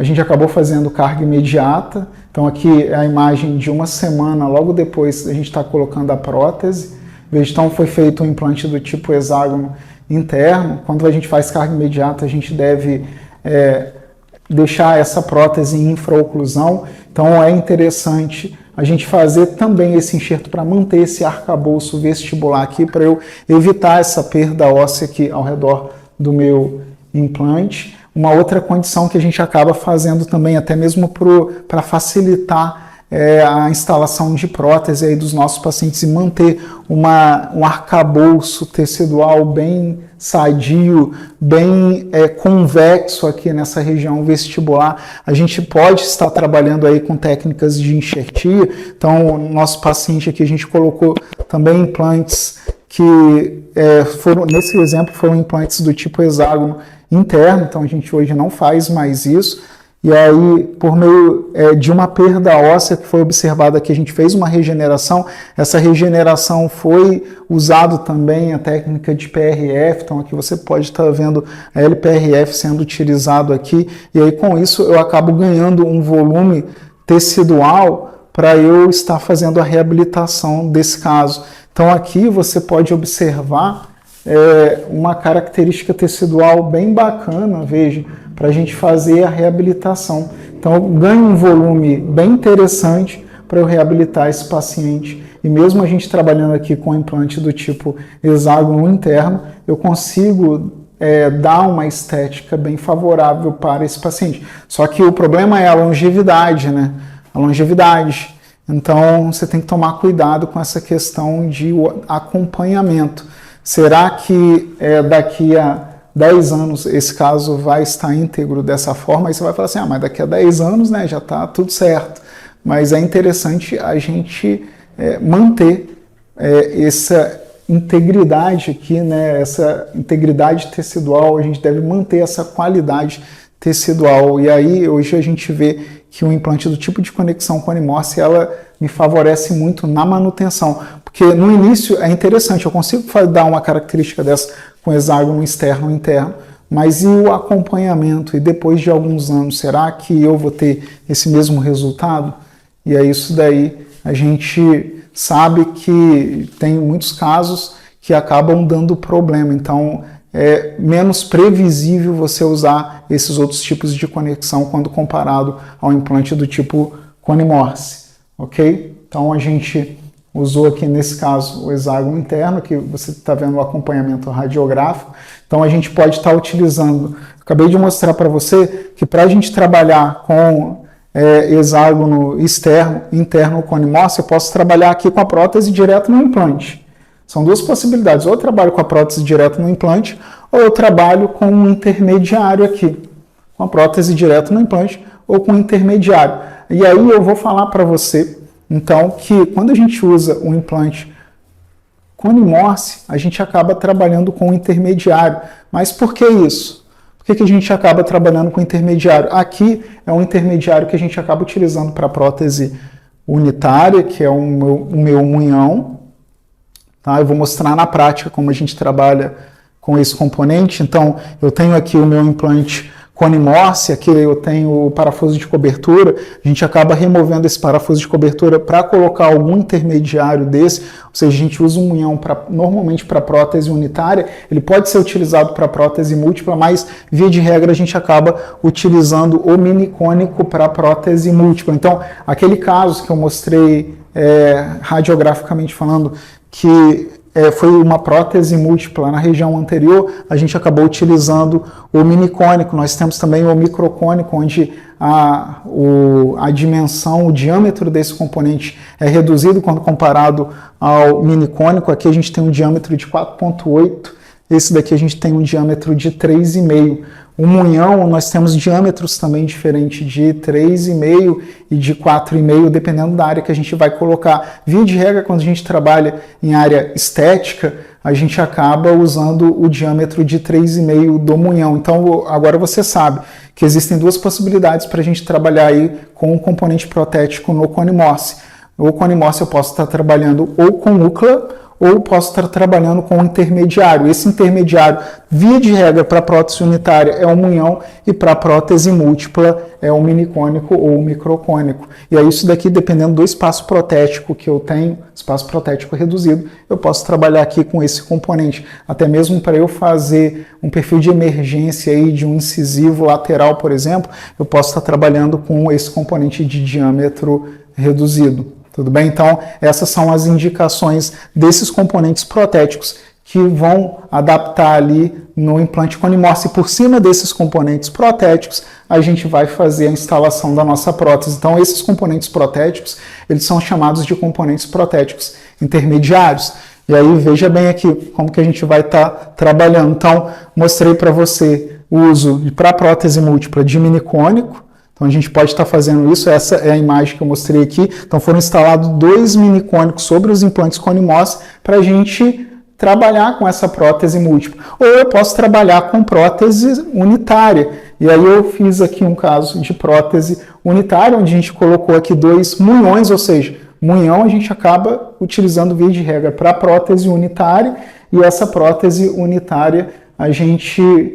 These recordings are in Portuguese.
a gente acabou fazendo carga imediata. Então aqui é a imagem de uma semana, logo depois a gente está colocando a prótese. Veja, então foi feito um implante do tipo hexágono interno. Quando a gente faz carga imediata, a gente deve deixar essa prótese em infraoclusão. Então é interessante a gente fazer também esse enxerto para manter esse arcabouço vestibular aqui, para eu evitar essa perda óssea aqui ao redor do meu implante. Uma outra condição que a gente acaba fazendo também, até mesmo para facilitar a instalação de prótese aí dos nossos pacientes e manter um arcabouço tecidual bem sadio, bem convexo aqui nessa região vestibular. A gente pode estar trabalhando aí com técnicas de enxertia. Então, o nosso paciente aqui, a gente colocou também implantes que foram, nesse exemplo, foram implantes do tipo hexágono interno. Então, a gente hoje não faz mais isso. E aí, por meio de uma perda óssea que foi observada aqui, a gente fez uma regeneração. Essa regeneração foi usado também a técnica de PRF. Então, aqui você pode estar vendo a LPRF sendo utilizado aqui. E aí, com isso, eu acabo ganhando um volume tecidual para eu estar fazendo a reabilitação desse caso. Então, aqui você pode observar uma característica tecidual bem bacana, veja, para a gente fazer a reabilitação. Então, eu ganho um volume bem interessante para eu reabilitar esse paciente. E mesmo a gente trabalhando aqui com implante do tipo hexágono interno, eu consigo dar uma estética bem favorável para esse paciente. Só que o problema é a longevidade, né? A longevidade. Então, você tem que tomar cuidado com essa questão de acompanhamento. Será que daqui a 10 anos esse caso vai estar íntegro dessa forma? Aí você vai falar assim, mas daqui a 10 anos, né, já está tudo certo. Mas é interessante a gente manter essa integridade aqui, né, essa integridade tecidual, a gente deve manter essa qualidade tecidual. E aí hoje a gente vê que o implante do tipo de conexão Cone-Morse, ela me favorece muito na manutenção, porque no início é interessante, eu consigo dar uma característica dessa com hexágono externo e interno, mas e o acompanhamento? E depois de alguns anos, será que eu vou ter esse mesmo resultado? E é isso daí, a gente sabe que tem muitos casos que acabam dando problema, então é menos previsível você usar esses outros tipos de conexão quando comparado ao implante do tipo Cone-Morse, ok? Então a gente usou aqui nesse caso o hexágono interno, que você está vendo o acompanhamento radiográfico. Então a gente pode estar utilizando, acabei de mostrar para você que para a gente trabalhar com hexágono externo, interno Cone-Morse, eu posso trabalhar aqui com a prótese direto no implante. São duas possibilidades, ou eu trabalho com a prótese direto no implante, ou eu trabalho com um intermediário aqui, com a prótese direto no implante, ou com um intermediário. E aí eu vou falar para você, então, que quando a gente usa o implante Cone-Morse, a gente acaba trabalhando com o intermediário. Mas por que isso? Por que a gente acaba trabalhando com o intermediário? Aqui é um intermediário que a gente acaba utilizando para a prótese unitária, que é o meu munhão. Tá? Eu vou mostrar na prática como a gente trabalha com esse componente. Então, eu tenho aqui o meu implante Cone-Morse, aqui eu tenho o parafuso de cobertura, a gente acaba removendo esse parafuso de cobertura para colocar algum intermediário desse, ou seja, a gente usa um munhão normalmente para prótese unitária, ele pode ser utilizado para prótese múltipla, mas via de regra a gente acaba utilizando o minicônico para prótese múltipla. Então, aquele caso que eu mostrei radiograficamente falando, que foi uma prótese múltipla na região anterior, a gente acabou utilizando o minicônico. Nós temos também o microcônico, onde a dimensão, o diâmetro desse componente é reduzido quando comparado ao minicônico. Aqui a gente tem um diâmetro de 4,8, esse daqui a gente tem um diâmetro de 3,5. O munhão, nós temos diâmetros também diferentes, de 3,5 e de 4,5, dependendo da área que a gente vai colocar. Via de regra, quando a gente trabalha em área estética, a gente acaba usando o diâmetro de 3,5 do munhão. Então, agora você sabe que existem duas possibilidades para a gente trabalhar aí com o componente protético no Cone-Morse. O Cone-Morse eu posso estar trabalhando ou com UCLA ou posso estar trabalhando com um intermediário. Esse intermediário, via de regra, para prótese unitária é o munhão e para prótese múltipla é o minicônico ou o microcônico. E aí isso daqui, dependendo do espaço protético que eu tenho, espaço protético reduzido, eu posso trabalhar aqui com esse componente. Até mesmo para eu fazer um perfil de emergência aí de um incisivo lateral, por exemplo, eu posso estar trabalhando com esse componente de diâmetro reduzido. Tudo bem? Então, essas são as indicações desses componentes protéticos que vão adaptar ali no implante Conimorse. E por cima desses componentes protéticos, a gente vai fazer a instalação da nossa prótese. Então, esses componentes protéticos, eles são chamados de componentes protéticos intermediários. E aí, veja bem aqui como que a gente vai estar trabalhando. Então, mostrei para você o uso para prótese múltipla de minicônico. Então, a gente pode estar fazendo isso, essa é a imagem que eu mostrei aqui. Então, foram instalados 2 minicônicos sobre os implantes Conimorse para a gente trabalhar com essa prótese múltipla. Ou eu posso trabalhar com prótese unitária. E aí eu fiz aqui um caso de prótese unitária, onde a gente colocou aqui 2 munhões, ou seja, munhão a gente acaba utilizando via de regra para prótese unitária, e essa prótese unitária a gente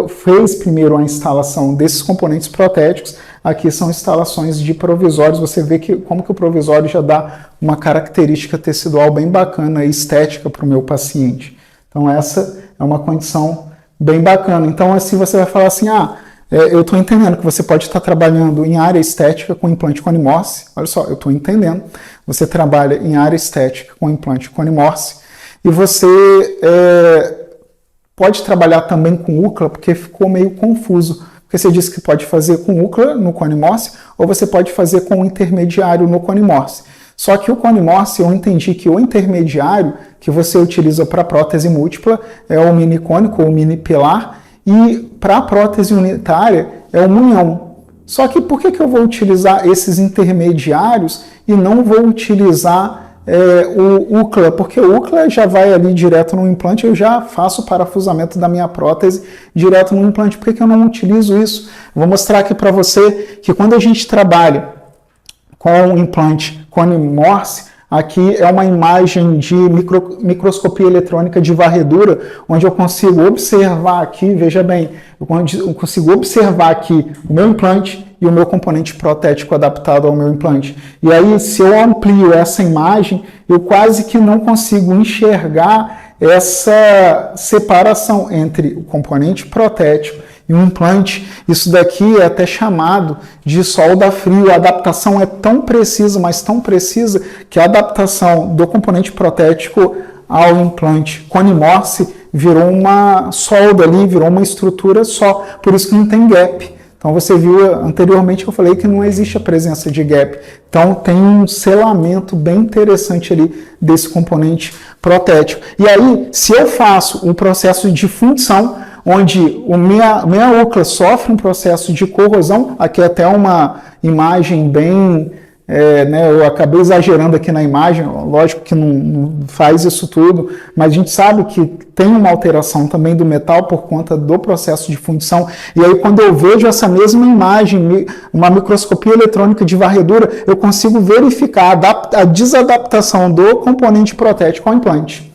fez primeiro a instalação desses componentes protéticos. Aqui são instalações de provisórios. Você vê que como que o provisório já dá uma característica tecidual bem bacana e estética para o meu paciente. Então essa é uma condição bem bacana. Então assim você vai falar assim, eu estou entendendo que você pode estar trabalhando em área estética com implante Conimorse. Olha só, eu estou entendendo. Você trabalha em área estética com implante Conimorse e você pode trabalhar também com UCLA, porque ficou meio confuso. Porque você disse que pode fazer com UCLA no Conimorse, ou você pode fazer com o intermediário no Conimorse. Só que o Conimorse, eu entendi que o intermediário que você utiliza para prótese múltipla é o minicônico ou minipilar, e para a prótese unitária é o munhão. Só que por que eu vou utilizar esses intermediários e não vou utilizar o UCLA? Porque o UCLA já vai ali direto no implante, eu já faço o parafusamento da minha prótese direto no implante. Por que eu não utilizo isso? Vou mostrar aqui para você que quando a gente trabalha com o implante Conimorse, aqui é uma imagem de microscopia eletrônica de varredura, onde eu consigo observar aqui, veja bem, eu consigo observar aqui o meu implante e o meu componente protético adaptado ao meu implante. E aí, se eu amplio essa imagem, eu quase que não consigo enxergar essa separação entre o componente protético e o implante. Isso daqui é até chamado de solda frio. A adaptação é tão precisa, mas tão precisa, que a adaptação do componente protético ao implante Conimorse virou uma solda ali, virou uma estrutura só, por isso que não tem gap. Então você viu anteriormente que eu falei que não existe a presença de gap. Então tem um selamento bem interessante ali desse componente protético. E aí, se eu faço um processo de função, onde minha UCLA sofre um processo de corrosão, aqui é até uma imagem bem... eu acabei exagerando aqui na imagem, lógico que não faz isso tudo, mas a gente sabe que tem uma alteração também do metal por conta do processo de fundição. E aí quando eu vejo essa mesma imagem, uma microscopia eletrônica de varredura, eu consigo verificar a desadaptação do componente protético ao implante.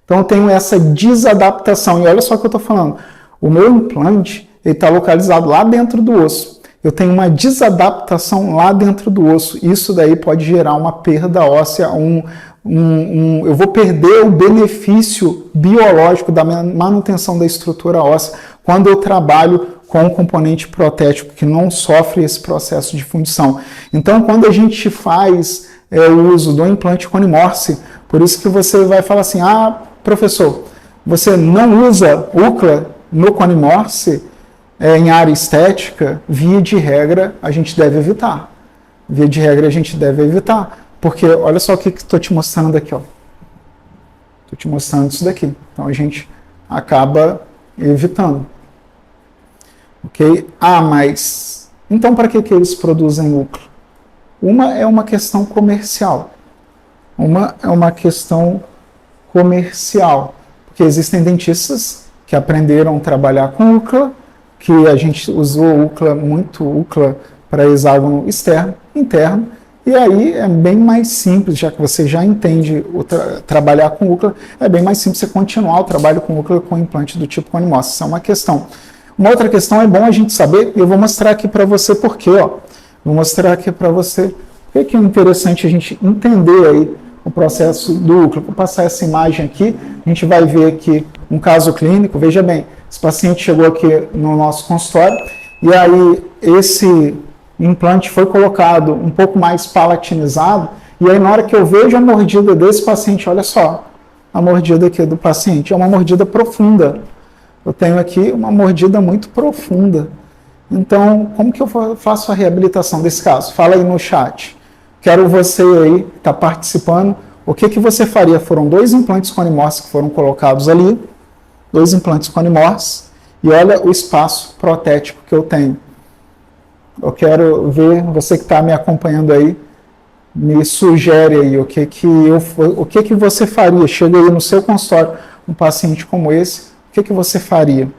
Então eu tenho essa desadaptação, e olha só o que eu estou falando, o meu implante está localizado lá dentro do osso. Eu tenho uma desadaptação lá dentro do osso. Isso daí pode gerar uma perda óssea, eu vou perder o benefício biológico da manutenção da estrutura óssea quando eu trabalho com um componente protético que não sofre esse processo de fundição. Então, quando a gente faz o uso do implante Conimorse, por isso que você vai falar assim, professor, você não usa UCLA no Conimorse? Em área estética, via de regra, a gente deve evitar. Via de regra, a gente deve evitar. Porque, olha só o que estou te mostrando aqui. Estou te mostrando isso daqui. Então, a gente acaba evitando. Ok? Mas, então, para que eles produzem UCLA? Uma é uma questão comercial. Porque existem dentistas que aprenderam a trabalhar com UCLA, que a gente usou muito UCLA para hexágono externo, interno, E aí é bem mais simples, já que você já entende trabalhar com úlcera, é bem mais simples você continuar o trabalho com úlcera com implante do tipo Conimorph. Isso é uma questão. Uma outra questão é bom a gente saber, e eu vou mostrar aqui para você por quê. Vou mostrar aqui para você por que é interessante a gente entender aí o processo do úlcera. Vou passar essa imagem aqui, a gente vai ver aqui um caso clínico. Veja bem, esse paciente chegou aqui no nosso consultório, e aí esse implante foi colocado um pouco mais palatinizado, e aí na hora que eu vejo a mordida desse paciente, olha só, a mordida aqui do paciente é uma mordida profunda. Eu tenho aqui uma mordida muito profunda. Então, como que eu faço a reabilitação desse caso? Fala aí no chat. Quero você aí que está participando, o que você faria? Foram 2 implantes Conimorph que foram colocados ali, 2 implantes Conimorph, e olha o espaço protético que eu tenho. Eu quero ver, você que está me acompanhando aí, me sugere aí o que você faria. Chega aí no seu consultório um paciente como esse, o que você faria?